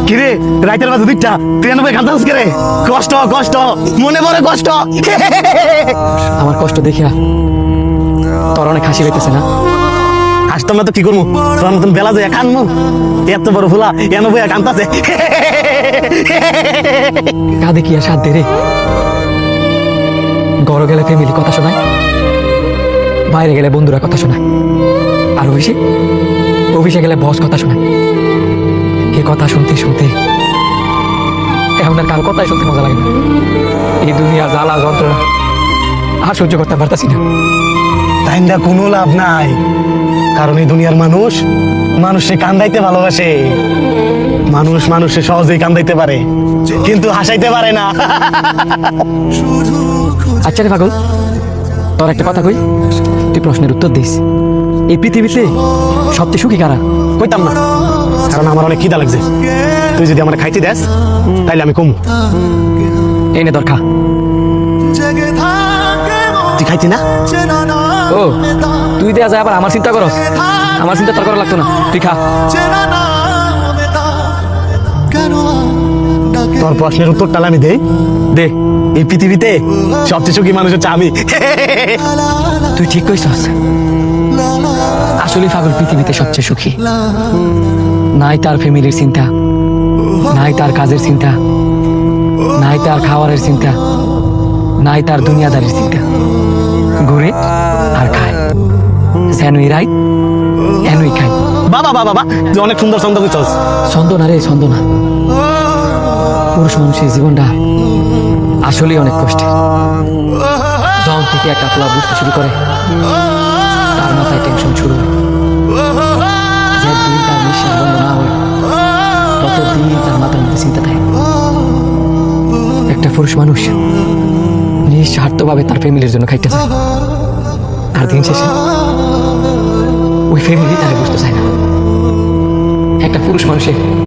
কিরে রাইতের বাজে দুইটা তুই এনে কান্দাস কিরে কষ্ট কষ্ট মনে পড়ে কষ্ট আমার কষ্ট দেখিয়া তোর অনেক হাসি পাইতেছে না? আসতাম না তো কি করবো তোর মতন বেলা যায় কানমু এত বড় ফুলা এনে বইয়া কান্দাছে কাঁদে কি আর সাথ দে রে? ঘরে গেলে ফ্যামিলি কথা শোনায়, বাইরে গেলে বন্ধুরা কথা শোনায়, আর অফিসে গেলে বস কথা শোনায়। এ কথা শুনতে শুনতে এখন আর কারো কথাই শুনতে মজা লাগে না। এই দুনিয়ার জ্বালা যন্ত্রণা আর সহ্য করতে পারতাছি না। তাই না কোনো লাভ নাই, কারণ এই দুনিয়ার মানুষ মানুষে কান্দাইতে ভালোবাসে। মানুষ মানুষে সহজেই কান্দাইতে পারে কিন্তু হাসাইতে পারে না। আচ্ছা রে পাগল, তোর একটা কথা কই, তুই প্রশ্নের উত্তর দিস। এই পৃথিবীতে সবচেয়ে সুখী কারা? কইতাম না, কারণ আমার অনেক খিদা লাগছে। তুই যদি আমার খাইতে দেস তাইলে আমি কমু। এনে দরকার তুই খাইতি না? ও তুই দেয়া যায় আবার আমার চিন্তা করস? আমার চিন্তা তোর করা লাগতো না, তুই খা। তোর প্রশ্নের উত্তরটা আমি দেই দে। এই পৃথিবীতে সবচেয়ে সুখী মানুষ হচ্ছে আমি। তুই ঠিক কইছস, আসলে পাগল পৃথিবীতে সবচেয়ে সুখী। নাই তার ফ্যামিলির চিন্তা, নাই তার কাজের চিন্তা, নাই তার খাওয়ারের চিন্তা, নাই তার দুনিয়াদারির চিন্তা। ঘুরে আর খায়, যেনই রাই এনই খায়। বাবা বাবা বাবা তুই অনেক সুন্দর ছন্দ কইছস। ছন্দ না রে, ছন্দ না। পুরুষ মানুষের জীবনটা আসলেই অনেক কষ্টের। যখন থেকে একটা ফলা বুঝতে শুরু করে তার মাথায় টেনশন শুরু হয়। যে দিন তার নিঃশ্বাস বন্ধ না হয় ততদিন তার মাথার মধ্যে চিন্তা থাকে। একটা পুরুষ মানুষ নিঃস্বার্থভাবে তার ফ্যামিলির জন্য খাইতে চায়, আর দিন শেষে ওই ফ্যামিলি তারা বুঝতে চায় না। একটা পুরুষ মানুষের